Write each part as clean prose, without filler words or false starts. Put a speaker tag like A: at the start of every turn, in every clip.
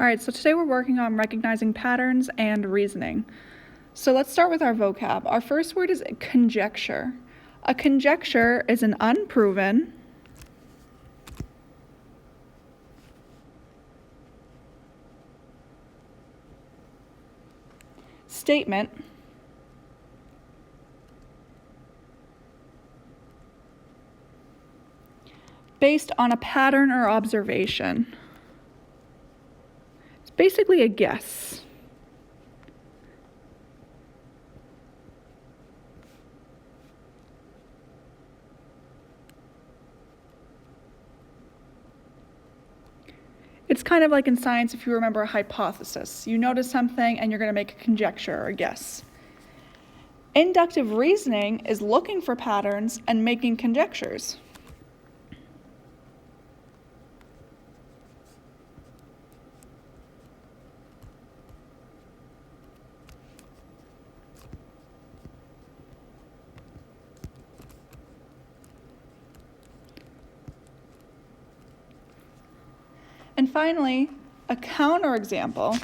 A: All right, so today we're working on recognizing patterns and reasoning. So let's start with our vocab. Our first word is conjecture. A conjecture is an unproven statement based on a pattern or observation. It's basically a guess. It's kind of like in science, if you remember a hypothesis. You notice something and you're going to make a conjecture or a guess. Inductive reasoning is looking for patterns and making conjectures. And finally, a counterexample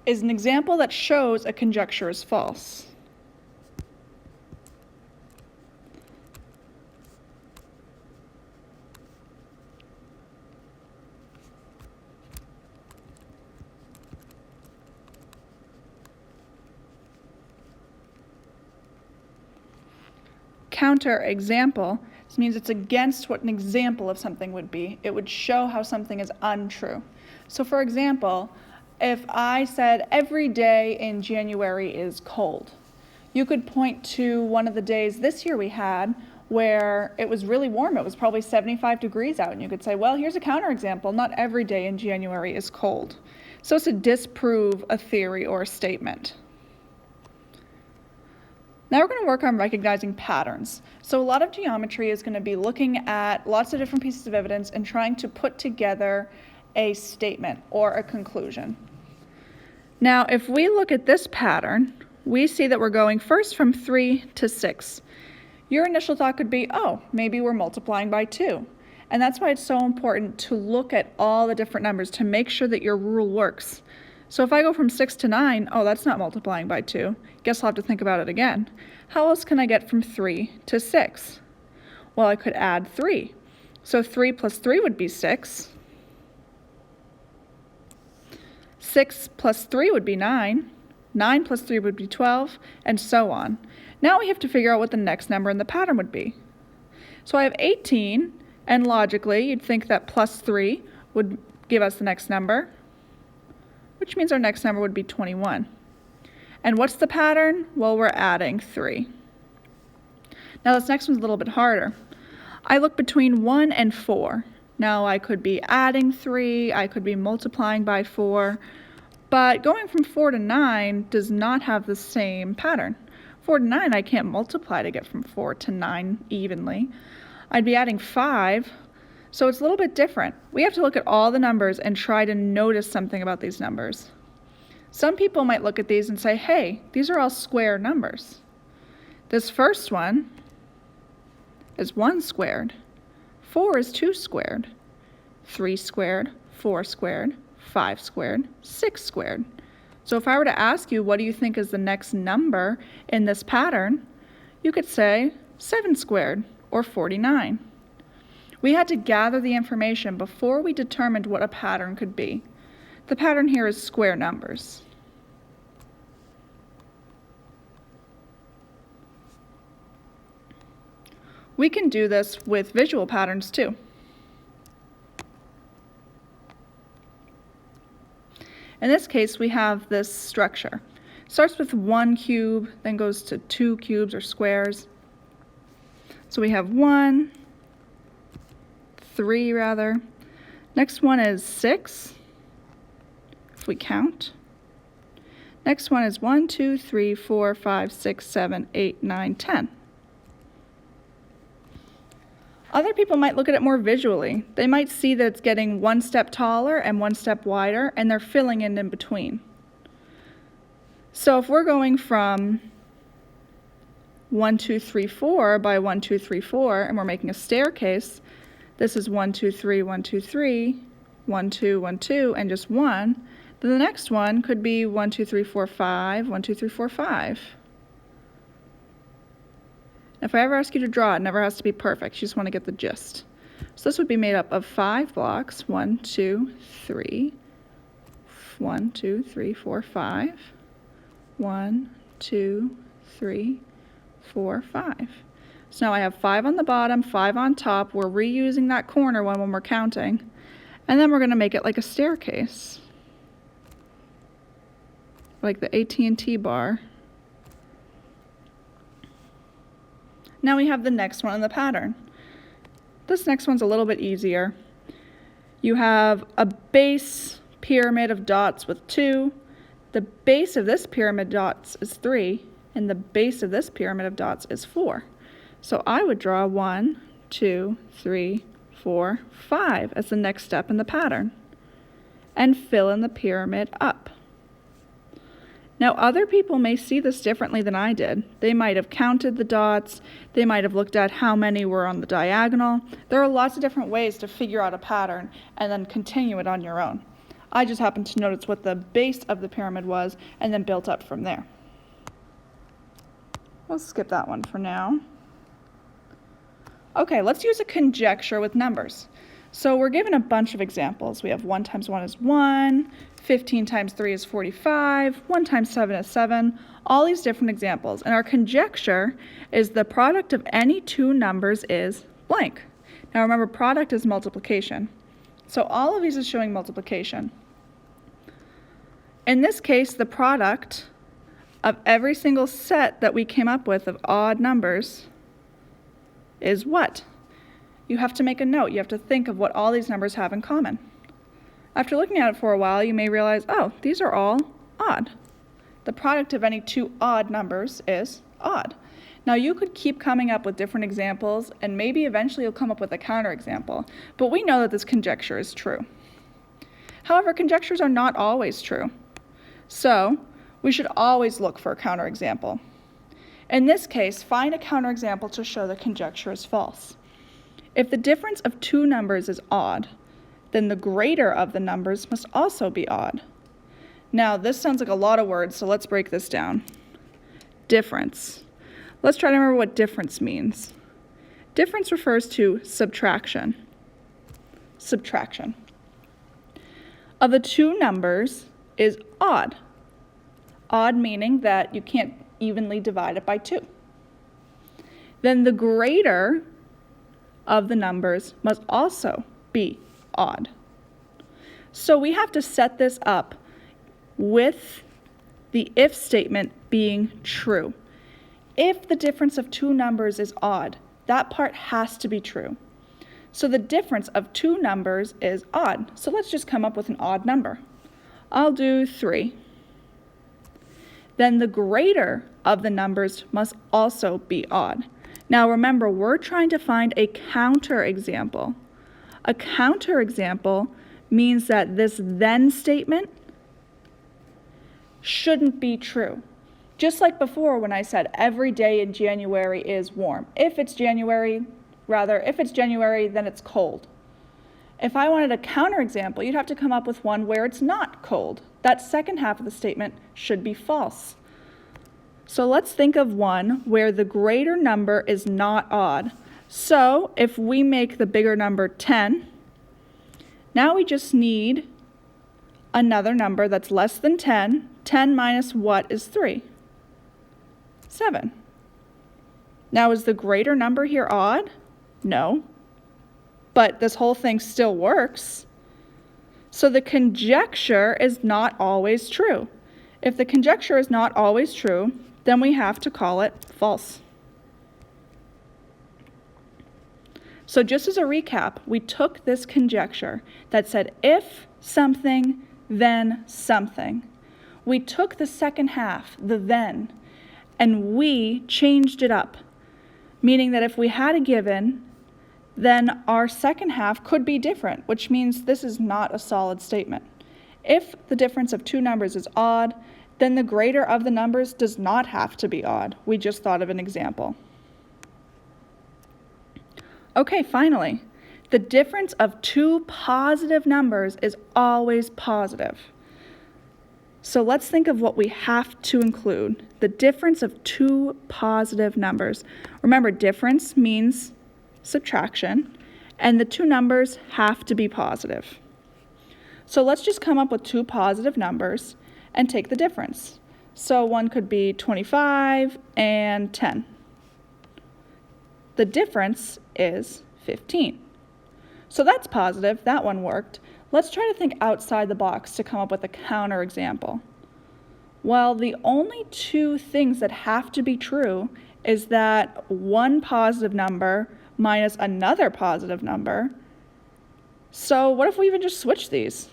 A: is an example that shows a conjecture is false. Counterexample means it's against what an example of something would be. It would show how something is untrue. So for example, if I said every day in January is cold, you could point to one of the days this year we had where it was really warm. It was probably 75 degrees out, and you could say, well, here's a counterexample. Not every day in January is cold. So it's to disprove a theory or a statement. Now we're going to work on recognizing patterns. So a lot of geometry is going to be looking at lots of different pieces of evidence and trying to put together a statement or a conclusion. Now, if we look at this pattern, we see that we're going first from 3 to 6. Your initial thought could be, oh, maybe we're multiplying by 2. And that's why it's so important to look at all the different numbers to make sure that your rule works. So if I go from 6 to 9, oh, that's not multiplying by 2. Guess I'll have to think about it again. How else can I get from 3 to 6? Well, I could add 3. So 3 plus 3 would be 6. 6 plus 3 would be 9. 9 plus 3 would be 12, and so on. Now we have to figure out what the next number in the pattern would be. So I have 18, and logically, you'd think that plus 3 would give us the next number, which means our next number would be 21. And what's the pattern? Well, we're adding 3. Now this next one's a little bit harder. I look between 1 and 4. Now I could be adding 3, I could be multiplying by 4, but going from 4 to 9 does not have the same pattern. 4 to 9, I can't multiply to get from 4 to 9 evenly. I'd be adding 5. So it's a little bit different. We have to look at all the numbers and try to notice something about these numbers. Some people might look at these and say, hey, these are all square numbers. This first one is 1 squared. 4 is 2 squared. 3 squared, 4 squared, 5 squared, 6 squared. So if I were to ask you, what do you think is the next number in this pattern? You could say 7 squared or 49. We had to gather the information before we determined what a pattern could be. The pattern here is square numbers. We can do this with visual patterns too. In this case, we have this structure. It starts with 1 cube, then goes to 2 cubes or squares. So we have 1, 3 rather. Next one is 6, if we count. Next one is 1, 2, 3, 4, 5, 6, 7, 8, 9, 10. Other people might look at it more visually. They might see that it's getting 1 step taller and 1 step wider, and they're filling in between. So if we're going from 1, 2, 3, 4 by 1, 2, 3, 4, and we're making a staircase, this is 1, 2, 3, 1, 2, 3, 1, 2, 1, 2, and just 1, then the next one could be 1, 2, 3, 4, 5, 1, 2, 3, 4, 5. If I ever ask you to draw, it never has to be perfect. You just want to get the gist. So this would be made up of 5 blocks, 1, 2, 3, 1, 2, 3, 4, 5, 1, 2, 3, 4, 5. So now I have 5 on the bottom, 5 on top. We're reusing that corner one when we're counting. And then we're going to make it like a staircase, like the AT&T bar. Now we have the next one in the pattern. This next one's a little bit easier. You have a base pyramid of dots with 2. The base of this pyramid of dots is 3, and the base of this pyramid of dots is 4. So I would draw 1, 2, 3, 4, 5 as the next step in the pattern, and fill in the pyramid up. Now other people may see this differently than I did. They might have counted the dots, they might have looked at how many were on the diagonal. There are lots of different ways to figure out a pattern and then continue it on your own. I just happened to notice what the base of the pyramid was and then built up from there. We'll skip that one for now. Okay, let's use a conjecture with numbers. So we're given a bunch of examples. We have 1 times 1 is 1, 15 times 3 is 45, 1 times 7 is 7, all these different examples. And our conjecture is the product of any two numbers is blank. Now remember, product is multiplication. So all of these is showing multiplication. In this case, the product of every single set that we came up with of odd numbers is what? You have to make a note. You have to think of what all these numbers have in common. After looking at it for a while, you may realize, oh, these are all odd. The product of any two odd numbers is odd. Now you could keep coming up with different examples, and maybe eventually you'll come up with a counterexample, but we know that this conjecture is true. However, conjectures are not always true. So we should always look for a counterexample. In this case, find a counterexample to show the conjecture is false. If the difference of two numbers is odd, then the greater of the numbers must also be odd. Now, this sounds like a lot of words, so let's break this down. Difference. Let's try to remember what difference means. Difference refers to subtraction. Subtraction. Of the two numbers is odd. Odd meaning that you can't evenly divide it by 2. Then the greater of the numbers must also be odd. So we have to set this up with the if statement being true. If the difference of two numbers is odd, that part has to be true. So the difference of two numbers is odd. So let's just come up with an odd number. I'll do 3. Then the greater of the numbers must also be odd. Now remember, we're trying to find a counterexample. A counterexample means that this then statement shouldn't be true. Just like before when I said every day in January is warm. If it's January, then it's cold. If I wanted a counterexample, you'd have to come up with one where it's not cold. That second half of the statement should be false. So let's think of one where the greater number is not odd. So if we make the bigger number 10, now we just need another number that's less than 10. 10 minus what is 3? 7. Now is the greater number here odd? No. But this whole thing still works. So the conjecture is not always true. If the conjecture is not always true, then we have to call it false. So just as a recap, we took this conjecture that said if something, then something. We took the second half, the then, and we changed it up, meaning that if we had a given, then our second half could be different, which means this is not a solid statement. If the difference of two numbers is odd, then the greater of the numbers does not have to be odd. We just thought of an example. Okay, finally, The difference of two positive numbers is always positive. So let's think of what we have to include. The difference of two positive numbers. Remember, difference means subtraction, and the two numbers have to be positive. So let's just come up with two positive numbers and take the difference. So one could be 25 and 10. The difference is 15. So that's positive, that one worked. Let's try to think outside the box to come up with a counter example. Well, the only two things that have to be true is that one positive number minus another positive number. So what if we even just switch these?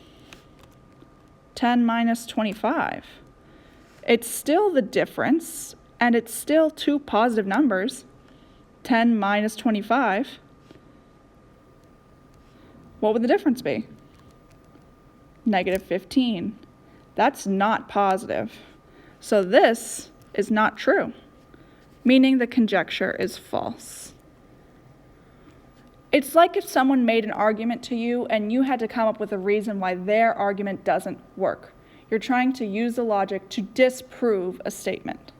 A: 10 minus 25. It's still the difference, and it's still two positive numbers. 10 minus 25. What would the difference be? Negative 15. That's not positive. So this is not true, meaning the conjecture is false. It's like if someone made an argument to you and you had to come up with a reason why their argument doesn't work. You're trying to use the logic to disprove a statement.